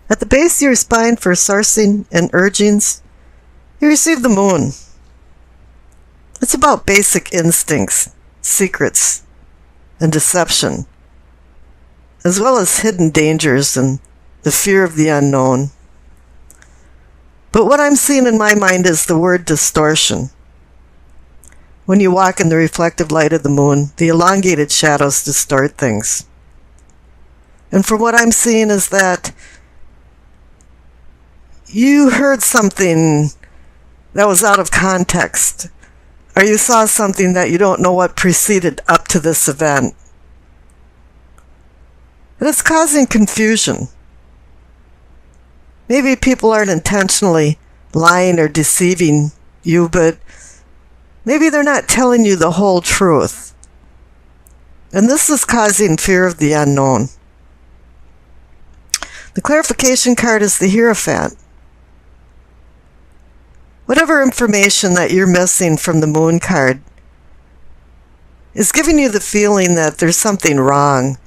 At the base of your spine for sourcing and urgings, you receive the moon. It's about basic instincts, secrets, and deception, as well as hidden dangers and the fear of the unknown. But what I'm seeing in my mind is the word distortion. When you walk in the reflective light of the moon, the elongated shadows distort things. And from what I'm seeing is that you heard something that was out of context, or you saw something that you don't know what preceded up to this event. And it's causing confusion. Maybe people aren't intentionally lying or deceiving you, but maybe they're not telling you the whole truth. And this is causing fear of the unknown. The clarification card is the Hierophant. Whatever information that you're missing from the moon card is giving you the feeling that there's something wrong.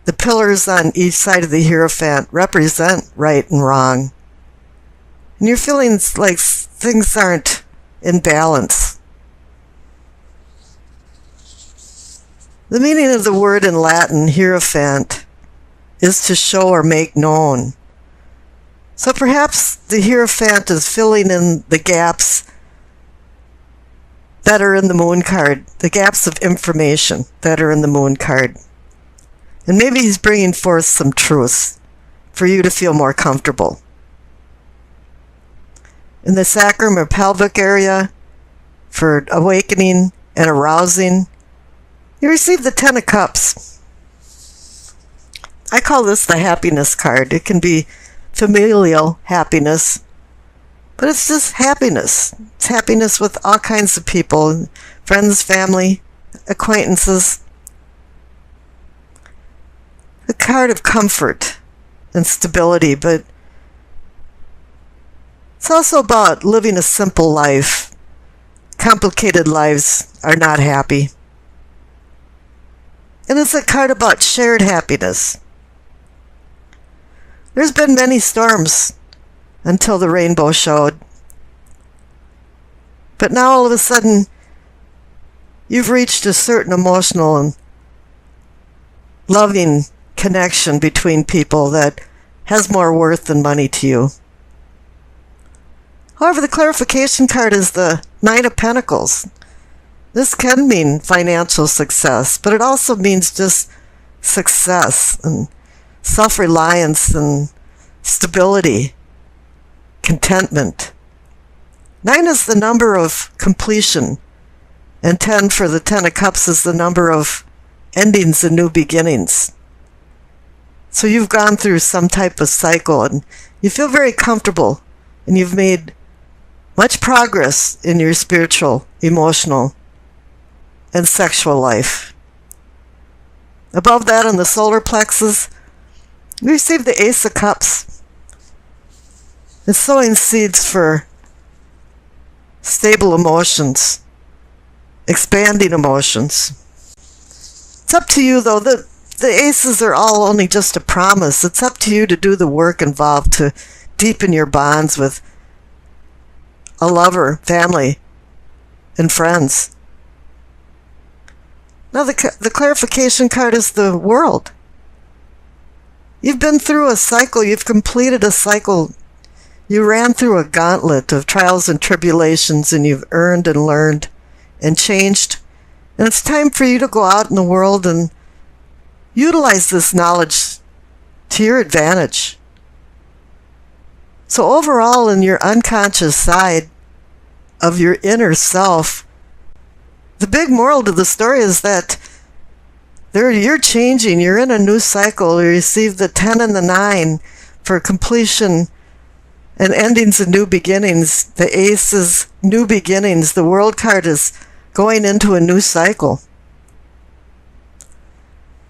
The pillars on each side of the Hierophant represent right and wrong. And you're feeling like things aren't in balance. The meaning of the word in Latin, Hierophant, is to show or make known. So perhaps the Hierophant is filling in the gaps that are in the moon card, the gaps of information that are in the moon card. And maybe he's bringing forth some truths for you to feel more comfortable. In the sacrum or pelvic area, for awakening and arousing, you receive the Ten of Cups. I call this the happiness card. It can be familial happiness, but it's just happiness. It's happiness with all kinds of people, friends, family, acquaintances. The card of comfort and stability, but it's also about living a simple life. Complicated lives are not happy. And it's a card about shared happiness. There's been many storms until the rainbow showed. But now all of a sudden, you've reached a certain emotional and loving connection between people that has more worth than money to you. However, the clarification card is the Nine of Pentacles. This can mean financial success, but it also means just success and self-reliance and stability, contentment. 9 is the number of completion, and 10 for the Ten of Cups is the number of endings and new beginnings. So you've gone through some type of cycle and you feel very comfortable and you've made much progress in your spiritual, emotional, and sexual life. Above that, in the solar plexus, we receive the Ace of Cups. It's sowing seeds for stable emotions, expanding emotions. It's up to you, though. The aces are all only just a promise. It's up to you to do the work involved to deepen your bonds with a lover, family, and friends. Now the clarification card is the World. You've been through a cycle. You've completed a cycle. You ran through a gauntlet of trials and tribulations, and you've earned and learned and changed. And it's time for you to go out in the world and utilize this knowledge to your advantage. So overall, in your unconscious side of your inner self, the big moral to the story is that you're changing. You're in a new cycle. You receive the 10 and the 9 for completion and endings and new beginnings. The Ace is new beginnings. The World card is going into a new cycle.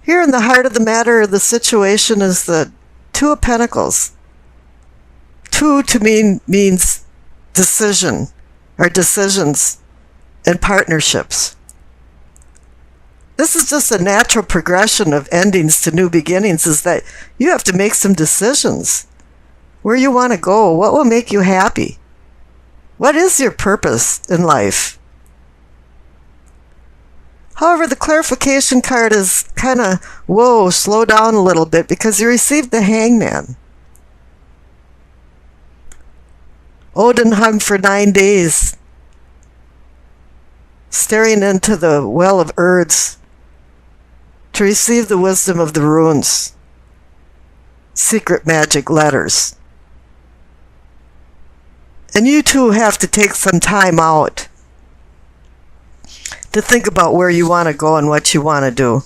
Here in the heart of the matter of the situation is the Two of Pentacles. Two to me means decision, or decisions and partnerships. This is just a natural progression of endings to new beginnings, is that you have to make some decisions. where you want to go, what will make you happy. What is your purpose in life? However, the clarification card is kind of, whoa, slow down a little bit, because you received the Hangman. Odin hung for 9 days, staring into the well of Urds to receive the wisdom of the runes, secret magic letters. And you too have to take some time out to think about where you want to go and what you want to do.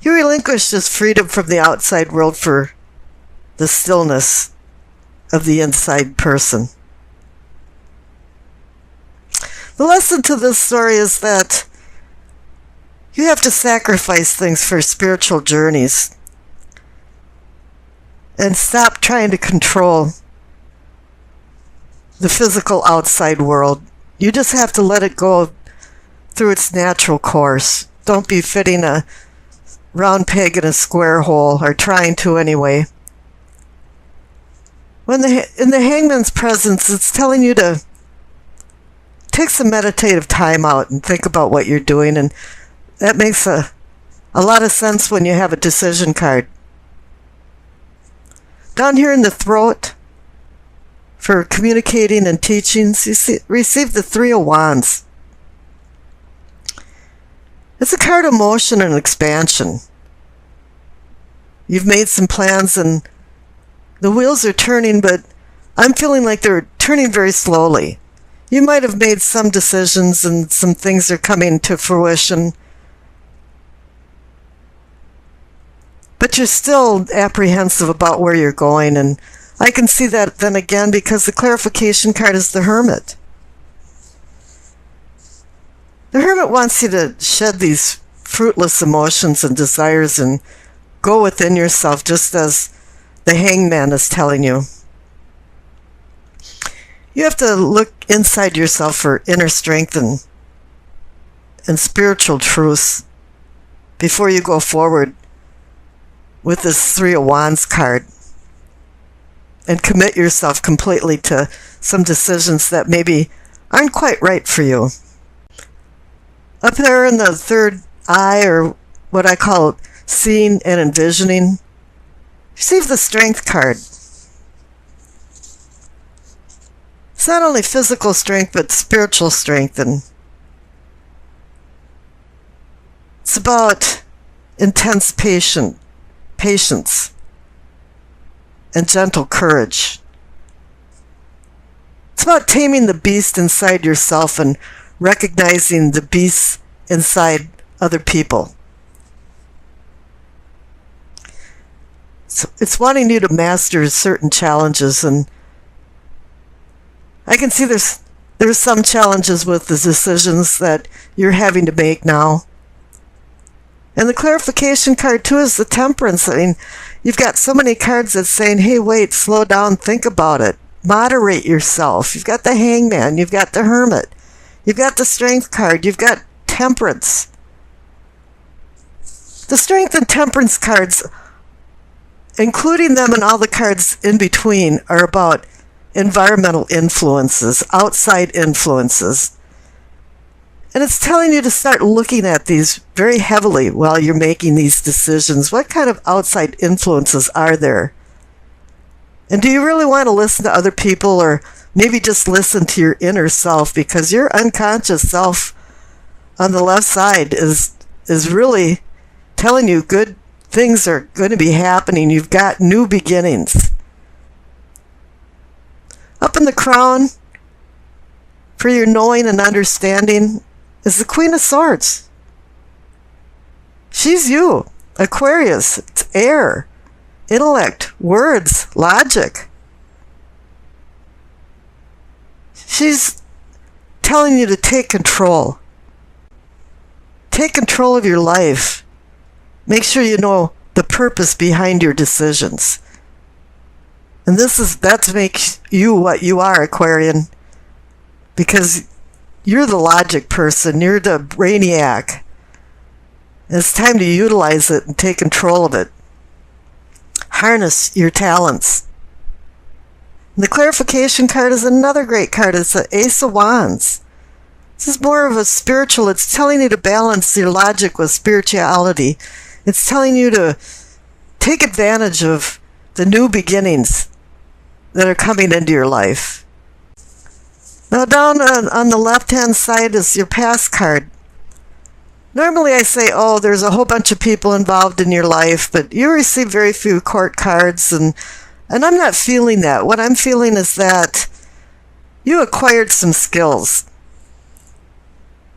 You relinquish this freedom from the outside world for the stillness of the inside person. The lesson to this story is that you have to sacrifice things for spiritual journeys and stop trying to control the physical outside world. You just have to let it go through its natural course. Don't be fitting a round peg in a square hole, or trying to anyway. In the Hangman's presence, it's telling you to take some meditative time out and think about what you're doing, and that makes a lot of sense when you have a decision card. Down here in the throat, for communicating and teachings, you receive the Three of Wands. It's a card of motion and expansion. You've made some plans and the wheels are turning, but I'm feeling like they're turning very slowly. You might have made some decisions and some things are coming to fruition, but you're still apprehensive about where you're going. And I can see that then again because the clarification card is the Hermit. The Hermit wants you to shed these fruitless emotions and desires and go within yourself, just as the Hangman is telling you. You have to look inside yourself for inner strength and spiritual truths before you go forward with this Three of Wands card, and commit yourself completely to some decisions that maybe aren't quite right for you. Up there in the third eye, or what I call seeing and envisioning, receive the Strength card. It's not only physical strength, but spiritual strength, and it's about intense patience and gentle courage. It's about taming the beast inside yourself and recognizing the beasts inside other people. So it's wanting you to master certain challenges, and I can see there's some challenges with the decisions that you're having to make now. And the clarification card too is the Temperance. I mean, you've got so many cards that's saying, hey, wait, slow down, think about it, moderate yourself. You've got the Hangman, you've got the Hermit, you've got the Strength card, you've got Temperance. The Strength and Temperance cards, including them and all the cards in between, are about environmental influences, outside influences. And it's telling you to start looking at these very heavily while you're making these decisions. What kind of outside influences are there? And do you really want to listen to other people, or maybe just listen to your inner self? Because your unconscious self on the left side is really telling you good things are going to be happening. You've got new beginnings. Up in the crown, for your knowing and understanding, is the Queen of Swords. She's you, Aquarius. It's air, intellect, words, logic. She's telling you to take control. Take control of your life. Make sure you know the purpose behind your decisions. And that makes you what you are, Aquarian, because you're the logic person, you're the brainiac. And it's time to utilize it and take control of it. harness your talents. The clarification card is another great card. It's the Ace of Wands. This is more of a spiritual. It's telling you to balance your logic with spirituality. It's telling you to take advantage of the new beginnings that are coming into your life. Now down on the left-hand side is your past card. Normally I say, oh, there's a whole bunch of people involved in your life, but you receive very few court cards, and I'm not feeling that. What I'm feeling is that you acquired some skills.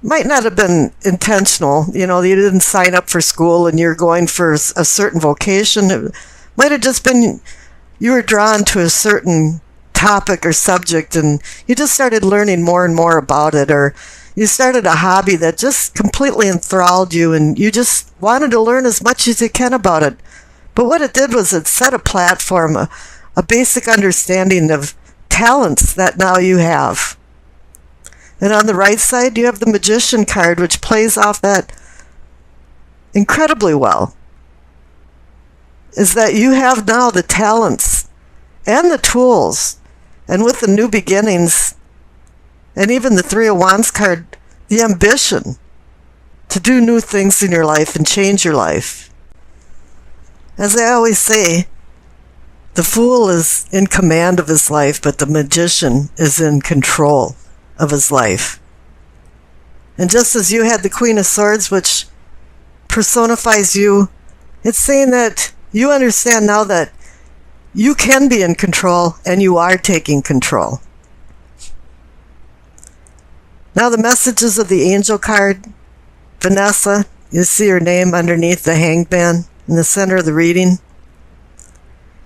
Might not have been intentional. You didn't sign up for school and you're going for a certain vocation. It might have just been you were drawn to a certain topic or subject and you just started learning more and more about it, or you started a hobby that just completely enthralled you and you just wanted to learn as much as you can about it. But what it did was it set a platform, a basic understanding of talents that now you have. And on the right side, you have the Magician card, which plays off that incredibly well. Is that you have now the talents and the tools, and with the new beginnings, and even the Three of Wands card, the ambition to do new things in your life and change your life. As I always say, the fool is in command of his life, but the magician is in control of his life. And just as you had the Queen of Swords, which personifies you, it's saying that you understand now that you can be in control and you are taking control. Now the messages of the angel card. Vanessa, you see her name underneath the Hanged Man in the center of the reading.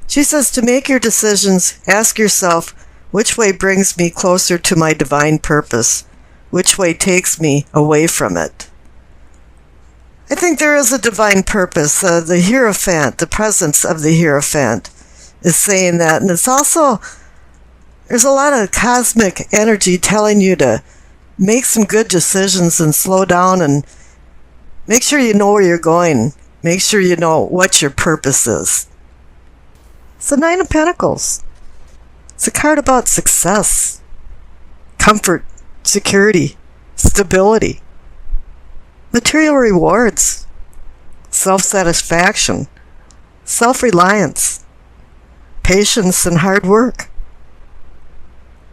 She says to make your decisions, ask yourself, which way brings me closer to my divine purpose? Which way takes me away from it? I think there is a divine purpose. The Hierophant, the presence of the Hierophant, is saying that. And it's also, there's a lot of cosmic energy telling you to make some good decisions and slow down and make sure you know where you're going. Make sure you know what your purpose is. It's the Nine of Pentacles. It's a card about success, comfort, security, stability, material rewards, self-satisfaction, self-reliance, patience, and hard work.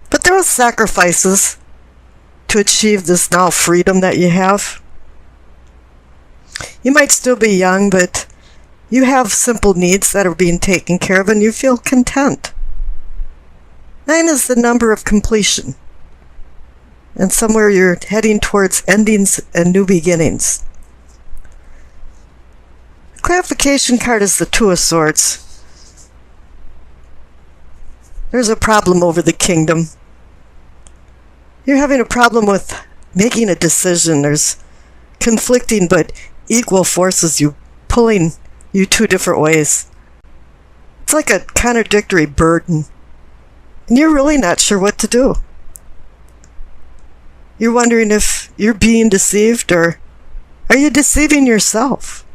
But there are sacrifices to achieve this now freedom that you have. You might still be young, but you have simple needs that are being taken care of and you feel content. 9 is the number of completion. And somewhere you're heading towards endings and new beginnings. The clarification card is the Two of Swords. There's a problem over the kingdom. You're having a problem with making a decision. There's conflicting but equal forces pulling you two different ways. It's like a contradictory burden. And you're really not sure what to do. You're wondering if you're being deceived, or are you deceiving yourself?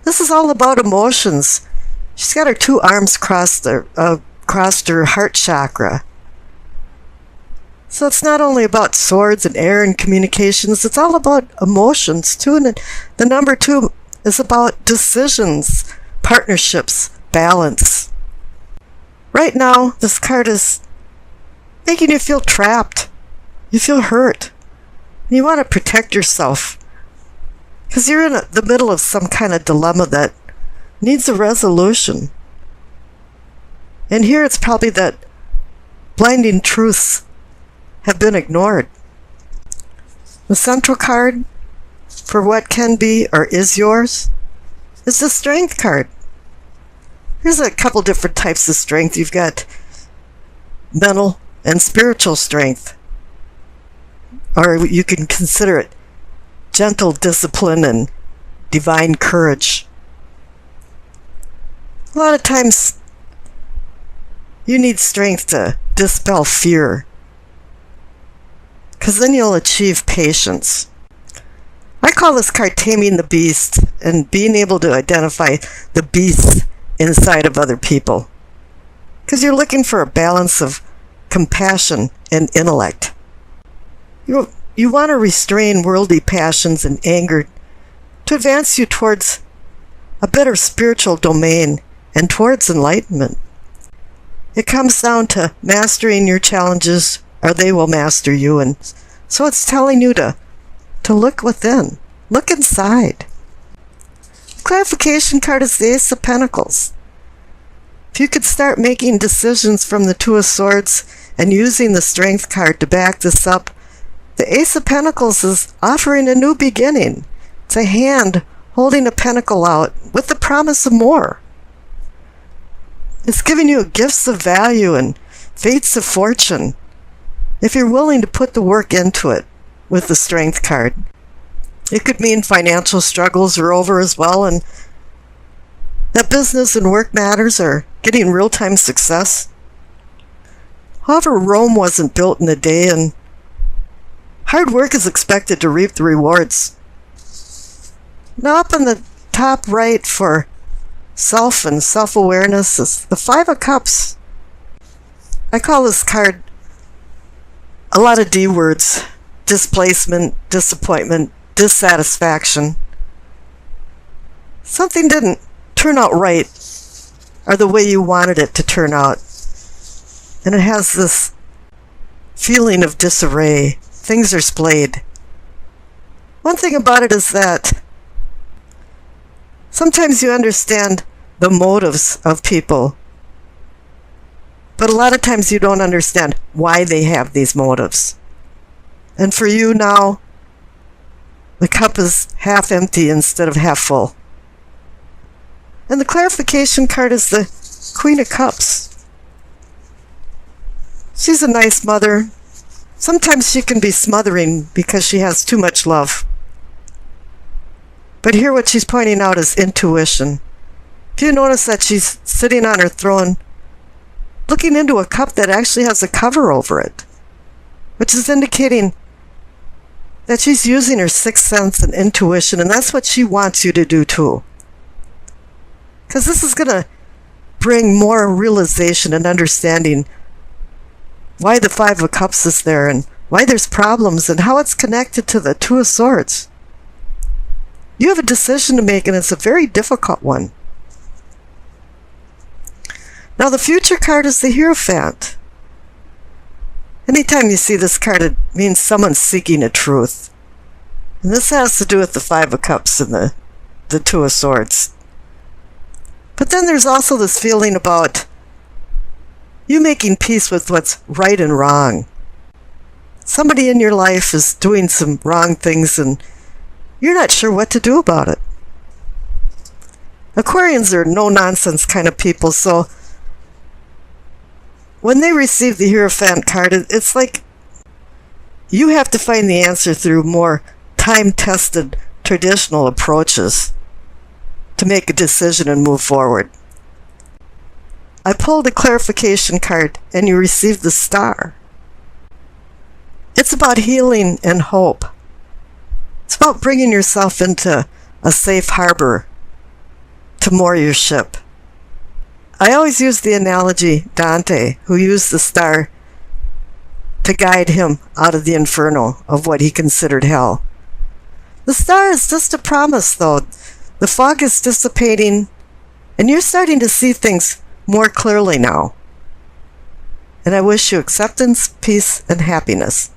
This is all about emotions. She's got her two arms crossed her heart chakra. So it's not only about swords and air and communications, it's all about emotions too. And the number 2 is about decisions, partnerships, balance. Right now, this card is making you feel trapped. You feel hurt. And you want to protect yourself. Because you're in the middle of some kind of dilemma that needs a resolution. And here it's probably that blinding truths have been ignored. The central card for what can be or is yours is the Strength card. There's a couple different types of strength. You've got mental and spiritual strength. Or you can consider it gentle discipline and divine courage. A lot of times you need strength to dispel fear, because then you'll achieve patience. I call this card Taming the Beast, and being able to identify the beasts inside of other people. Because you're looking for a balance of compassion and intellect. You want to restrain worldly passions and anger to advance you towards a better spiritual domain and towards enlightenment. It comes down to mastering your challenges or they will master you. And so it's telling you to look within, look inside. The clarification card is the Ace of Pentacles. If you could start making decisions from the Two of Swords and using the Strength card to back this up, the Ace of Pentacles is offering a new beginning. It's a hand holding a pentacle out with the promise of more. It's giving you gifts of value and fates of fortune if you're willing to put the work into it with the Strength card. It could mean financial struggles are over as well, and that business and work matters are getting real-time success. However, Rome wasn't built in a day, and hard work is expected to reap the rewards. Now up in the top right for self and self-awareness is the Five of Cups. I call this card a lot of D words: displacement, disappointment, dissatisfaction. Something didn't turn out right or the way you wanted it to turn out. And it has this feeling of disarray. Things are splayed. One thing about it is that sometimes you understand the motives of people, but a lot of times you don't understand why they have these motives. And for you now, the cup is half empty instead of half full. And the clarification card is the Queen of Cups. She's a nice mother. Sometimes she can be smothering because she has too much love. But here what she's pointing out is intuition. If you notice that she's sitting on her throne, looking into a cup that actually has a cover over it, which is indicating that she's using her sixth sense and intuition, and that's what she wants you to do too. Because this is going to bring more realization and understanding why the Five of Cups is there and why there's problems and how it's connected to the Two of Swords. You have a decision to make, and it's a very difficult one. Now the future card is the Hierophant. Anytime you see this card, it means someone's seeking a truth. And this has to do with the Five of Cups and the Two of Swords. But then there's also this feeling about you making peace with what's right and wrong. Somebody in your life is doing some wrong things and you're not sure what to do about it. Aquarians are no-nonsense kind of people, so when they receive the Hierophant card, it's like you have to find the answer through more time-tested traditional approaches to make a decision and move forward. I pulled a clarification card and you received the Star. It's about healing and hope. It's about bringing yourself into a safe harbor to moor your ship. I always use the analogy Dante, who used the star to guide him out of the inferno of what he considered hell. The star is just a promise, though. The fog is dissipating, and you're starting to see things more clearly now. And I wish you acceptance, peace, and happiness.